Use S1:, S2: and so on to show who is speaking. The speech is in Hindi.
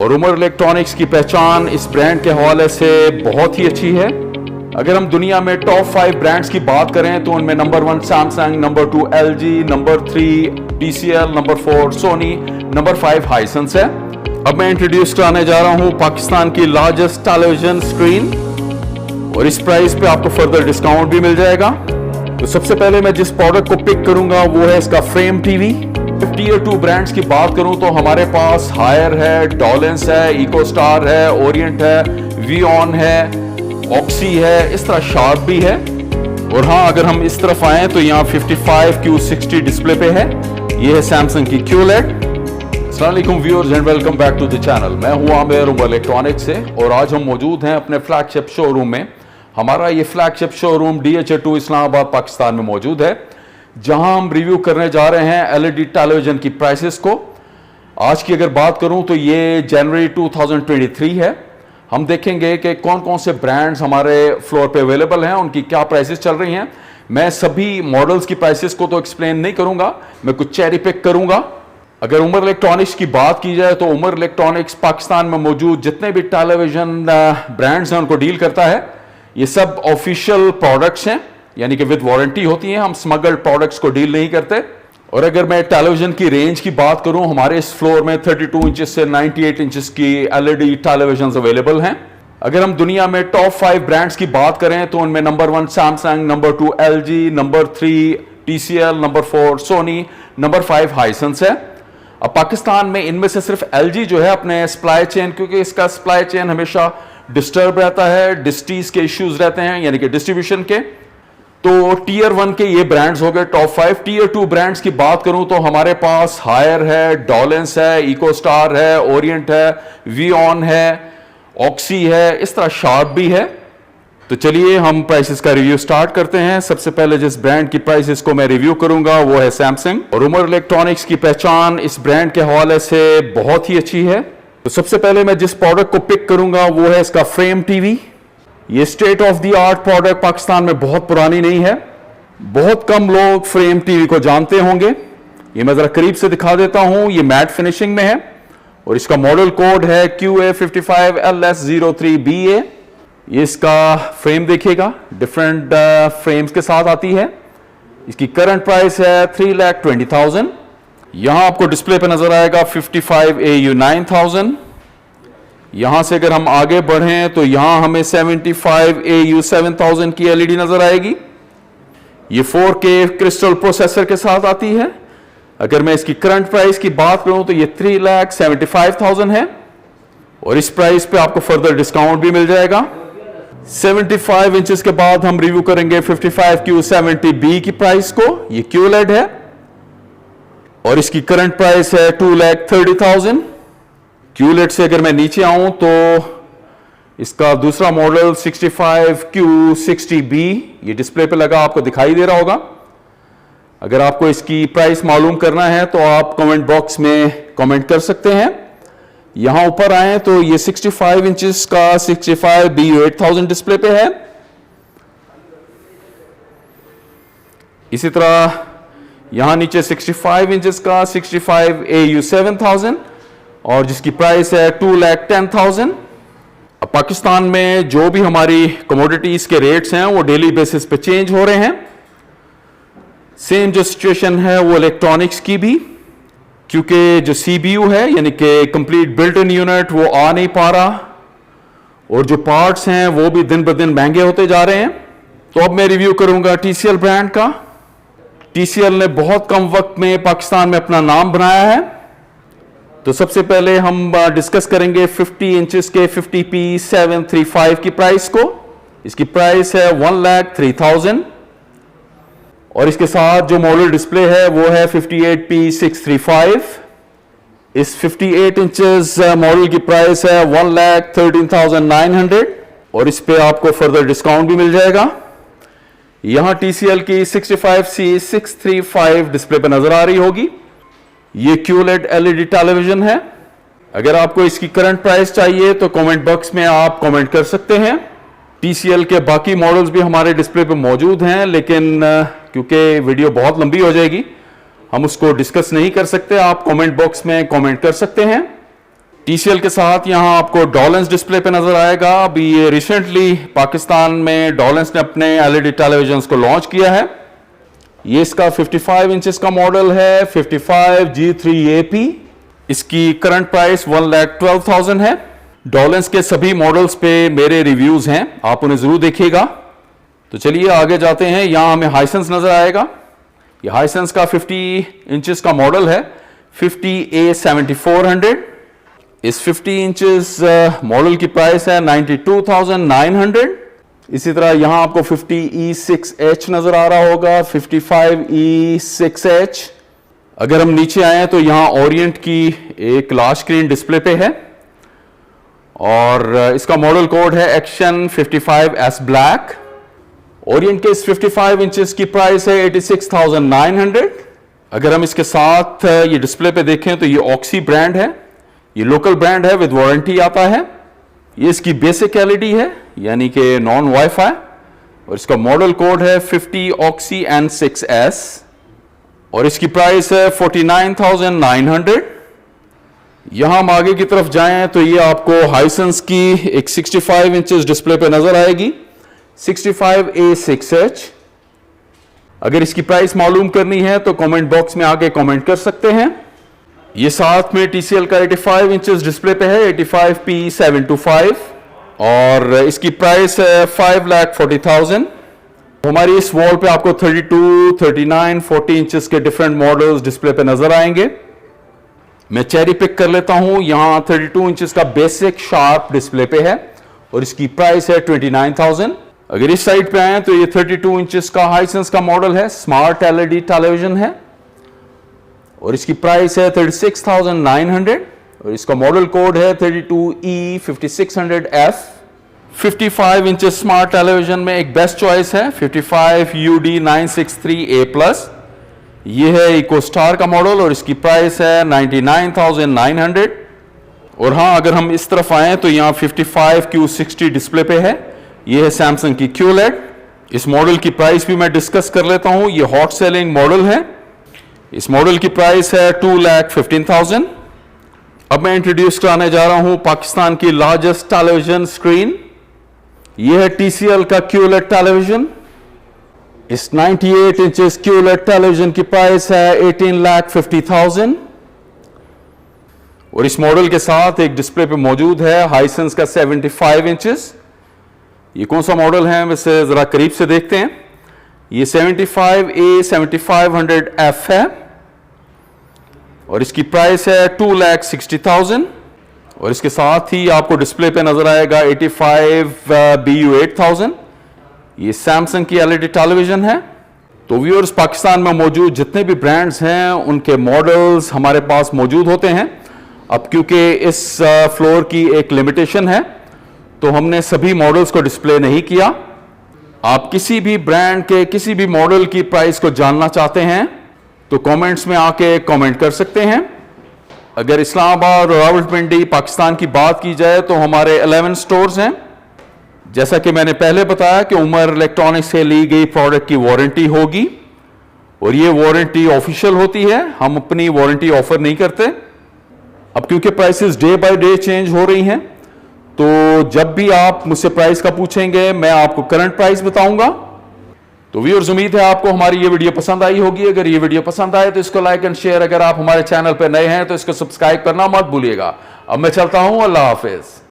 S1: और उमर इलेक्ट्रॉनिक्स की पहचान इस ब्रांड के हवाले से बहुत ही अच्छी है। अगर हम दुनिया में टॉप 5 ब्रांड्स की बात करें तो उनमें number 1 Samsung, number 2 LG, number 3 TCL, number 4 Sony, number 5 Hisense है। अब मैं इंट्रोड्यूस कराने जा रहा हूं पाकिस्तान की लार्जेस्ट टेलीविजन स्क्रीन, और इस प्राइस पे आपको फर्दर डिस्काउंट भी मिल जाएगा। तो सबसे पहले मैं जिस प्रोडक्ट को पिक करूंगा वो है इसका फ्रेम टीवी। टियर 2 ब्रांड्स की बात करूं तो हमारे पास हायर है, डॉलेंस है, इको स्टार है, ओरिएंट है, वीऑन है, ऑक्सी है, इस तरह शार्प भी है। और हाँ, अगर हम इस तरफ आए तो यहाँ 55Q60 डिस्प्ले पे है। ये है सैमसंग की QLED। अस्सलाम वालेकुम viewers and welcome back to the channel. मैं हूँ आमिर उमर इलेक्ट्रॉनिक्स से, और आज हम मौजूद हैं अपने फ्लैगशिप शोरूम में। हमारा ये flagship showroom DHA2 Islamabad Pakistan में मौजूद है, जहां हम रिव्यू करने जा रहे हैं LED टेलीविजन की प्राइसेस को। आज की अगर बात करूं तो ये जनवरी 2023 है। हम देखेंगे कि कौन कौन से ब्रांड्स हमारे फ्लोर पे अवेलेबल हैं, उनकी क्या प्राइसेस चल रही हैं। मैं सभी मॉडल्स की प्राइसेस को तो एक्सप्लेन नहीं करूंगा, मैं कुछ चेरी पिक करूंगा। अगर उमर इलेक्ट्रॉनिक्स की बात की जाए तो उमर इलेक्ट्रॉनिक्स पाकिस्तान में मौजूद जितने भी टेलीविजन ब्रांड्स हैं उनको डील करता है। ये सब ऑफिशियल प्रोडक्ट्स हैं, यानी कि विद वारंटी होती हैं। हम स्मगल्ड प्रोडक्ट्स को डील नहीं करते। और अगर मैं टेलीविजन की रेंज की बात करूं, हमारे इस फ्लोर में 32 इंचेस से 98 इंचेस की LED टेलीविजन अवेलेबल हैं। अगर हम दुनिया में टॉप 5 ब्रांड्स की बात करें तो उनमें number 1 Samsung, number 2 LG, number 3 TCL, number 4 Sony, number 5 Hisense है। अब पाकिस्तान में इनमें से सिर्फ LG जो है अपने सप्लाई चेन, क्योंकि इसका सप्लाई चेन हमेशा डिस्टर्ब रहता है, डिस्टीज के इश्यूज रहते हैं, यानी कि डिस्ट्रीब्यूशन के। तो टीयर 1 के ये ब्रांड्स हो गए टॉप 5। टीयर 2 ब्रांड्स की बात करूं तो हमारे पास हायर है, डॉलेंस है, इको स्टार है, ओरिएंट है, वीऑन है, ऑक्सी है, इस तरह शार्प भी है। तो चलिए हम प्राइसेस का रिव्यू स्टार्ट करते हैं। सबसे पहले जिस ब्रांड की प्राइसेस को मैं रिव्यू करूंगा वो है सैमसंग, और उमर इलेक्ट्रॉनिक्स की पहचान इस ब्रांड के हवाले से बहुत ही अच्छी है। तो सबसे पहले मैं जिस प्रोडक्ट को पिक करूंगा वो है इसका फ्रेम टीवी। ये state of the art product Pakistan में बहुत पुरानी नहीं है, बहुत कम लोग फ्रेम टीवी को जानते होंगे। ये मैं जरा करीब से दिखा देता हूं। ये मैट फिनिशिंग में है और इसका मॉडल कोड है QA55LS03BA। ये इसका फ्रेम देखिएगा, डिफरेंट फ्रेम्स के साथ आती है। इसकी करंट प्राइस है 3,20,000। यहां आपको डिस्प्ले पे नजर आएगा 55AU9000। यहां से अगर हम आगे बढ़ें तो यहां हमें 75AU7000 की LED नजर आएगी। ये 4K क्रिस्टल प्रोसेसर के साथ आती है। अगर मैं इसकी करंट प्राइस की बात करूं तो ये 3,75,000 है, और इस प्राइस पे आपको फर्दर डिस्काउंट भी मिल जाएगा। 75 इंचेस के बाद हम रिव्यू करेंगे 55Q70B की प्राइस को। ये QLED है और इसकी करंट प्राइस है 2,30,000। QLED से अगर मैं नीचे आऊं तो इसका दूसरा मॉडल 65Q60B ये डिस्प्ले पे लगा, आपको दिखाई दे रहा होगा। अगर आपको इसकी प्राइस मालूम करना है तो आप कमेंट बॉक्स में कमेंट कर सकते हैं। यहां ऊपर आए तो ये 65 इंचेस का 65BU8000 डिस्प्ले पे है। इसी तरह यहां नीचे 65 इंचेस का 65AU7000 और जिसकी प्राइस है 2,10,000। अब पाकिस्तान में जो भी हमारी कमोडिटीज के रेट्स हैं वो डेली बेसिस पे चेंज हो रहे हैं। सेम जो सिचुएशन है वो इलेक्ट्रॉनिक्स की भी, क्योंकि जो CPU है यानी कि कंप्लीट बिल्ट इन यूनिट वो आ नहीं पा रहा, और जो पार्ट्स हैं वो भी दिन ब दिन महंगे होते जा रहे हैं। तो अब मैं रिव्यू करूंगा TCL ब्रांड का। TCL ने बहुत कम वक्त में पाकिस्तान में अपना नाम बनाया है। तो सबसे पहले हम डिस्कस करेंगे 50 इंचेस के 50P735 की प्राइस को। इसकी प्राइस है 1,03,000, और इसके साथ जो मॉडल डिस्प्ले है वो है 58P635। इस 58 इंचेस मॉडल की प्राइस है 1,13,900, और इस पे आपको फर्दर डिस्काउंट भी मिल जाएगा। यहां TCL की 65C635 डिस्प्ले पे नजर आ रही होगी। ये QLED LED टेलीविजन है। अगर आपको इसकी करंट प्राइस चाहिए तो कमेंट बॉक्स में आप कमेंट कर सकते हैं। TCL के बाकी मॉडल्स भी हमारे डिस्प्ले पे मौजूद हैं, लेकिन क्योंकि वीडियो बहुत लंबी हो जाएगी हम उसको डिस्कस नहीं कर सकते। आप कमेंट बॉक्स में कमेंट कर सकते हैं। TCL के साथ यहाँ आपको डॉलेंस डिस्प्ले पे नजर आएगा। अभी ये रिसेंटली पाकिस्तान में डॉलेंस ने अपने LED टेलीविजन्स को लॉन्च किया है। ये इसका 55 इंचेस का मॉडल है, 55 G3AP। इसकी करंट प्राइस 1,12,000 है। डॉलेंस के सभी मॉडल्स पे मेरे रिव्यूज हैं, आप उन्हें जरूर देखिएगा। तो चलिए आगे जाते हैं। यहाँ हमें हाइसेंस नजर आएगा। ये हाइसेंस का 50 इंचेस का मॉडल है, 50A7400। इस 50 इंचेस मॉडल की प्राइस है 92,900। इसी तरह यहां आपको 50E6H नजर आ रहा होगा, 55E6H। अगर हम नीचे आए तो यहां ओरिएंट की एक लार्ज स्क्रीन डिस्प्ले पे है और इसका मॉडल कोड है एक्शन 55S ब्लैक। ओरिएंट के इस 55 इंचेस की प्राइस है 86,900। अगर हम इसके साथ ये डिस्प्ले पे देखें तो ये ऑक्सी ब्रांड है, ये लोकल ब्रांड है, विद वारंटी आता है। ये इसकी बेसिक LED है यानी कि नॉन वाईफाई और इसका मॉडल कोड है 50 ऑक्सी N6S और इसकी प्राइस है 49,900। यहां हम आगे की तरफ जाएं तो ये आपको हाइसेंस की एक 65 इंचेस डिस्प्ले पे नजर आएगी, 65A6H। अगर इसकी प्राइस मालूम करनी है तो कमेंट बॉक्स में आके कमेंट कर सकते हैं। ये साथ में TCL का 85 इंचेस डिस्प्ले पे है, 85P725 और इसकी प्राइस है 5,40,000। हमारी इस वॉल पे आपको 32, 39, 40 इंचेस के डिफरेंट मॉडल्स डिस्प्ले पे नजर आएंगे। मैं चेरी पिक कर लेता हूं। यहां 32 इंचेस का बेसिक शार्प डिस्प्ले पे है और इसकी प्राइस है 29,000। अगर इस साइड पे आए तो ये 32 इंचेस का हाइसेंस का मॉडल है, स्मार्ट LED टेलीविजन है और इसकी प्राइस है 36,900 और इसका मॉडल कोड है 32E5600F। 55 इंचेस स्मार्ट टेलीविजन में एक बेस्ट चॉइस है 55 UD963A+। ये है इको स्टार का मॉडल और इसकी प्राइस है 99,900। और हाँ, अगर हम इस तरफ आए तो यहाँ 55Q60 डिस्प्ले पे है। ये है सैमसंग की QLED। इस मॉडल की प्राइस भी मैं डिस्कस कर लेता हूं। ये हॉट सेलिंग मॉडल है। इस मॉडल की प्राइस है 2,15,000। अब मैं इंट्रोड्यूस कराने जा रहा हूं पाकिस्तान की लार्जेस्ट टेलीविजन स्क्रीन। यह है TCL का QLED टेलीविजन। इस 98 इंचेस QLED टेलीविजन की प्राइस है 18,50,000 और इस मॉडल के साथ एक डिस्प्ले पे मौजूद है हाइसेंस का 75 इंचेस। ये कौन सा मॉडल है वैसे जरा करीब से देखते हैं। ये 75A7500F है और इसकी प्राइस है 2,60,000 और इसके साथ ही आपको डिस्प्ले पे नजर आएगा 85BU8000। ये सैमसंग की LED टेलीविजन है। तो व्यूअर्स, पाकिस्तान में मौजूद जितने भी ब्रांड्स हैं उनके मॉडल्स हमारे पास मौजूद होते हैं। अब क्योंकि इस फ्लोर की एक लिमिटेशन है तो हमने सभी मॉडल्स को डिस्प्ले नहीं किया। आप किसी भी ब्रांड के किसी भी मॉडल की प्राइस को जानना चाहते हैं तो कमेंट्स में आके कमेंट कर सकते हैं। अगर इस्लामाबाद और रावलपिंडी पाकिस्तान की बात की जाए तो हमारे 11 स्टोर्स हैं। जैसा कि मैंने पहले बताया कि उमर इलेक्ट्रॉनिक्स से ली गई प्रोडक्ट की वारंटी होगी और ये वारंटी ऑफिशियल होती है, हम अपनी वारंटी ऑफर नहीं करते। अब क्योंकि prices day by day change हो रही हैं तो जब भी आप मुझसे प्राइस का पूछेंगे मैं आपको करंट प्राइस बताऊंगा। तो व्यूअर्स, उम्मीद है आपको हमारी ये वीडियो पसंद आई होगी। अगर ये वीडियो पसंद आए तो इसको लाइक एंड शेयर, अगर आप हमारे चैनल पर नए हैं तो इसको सब्सक्राइब करना मत भूलिएगा। अब मैं चलता हूं, अल्लाह हाफिज।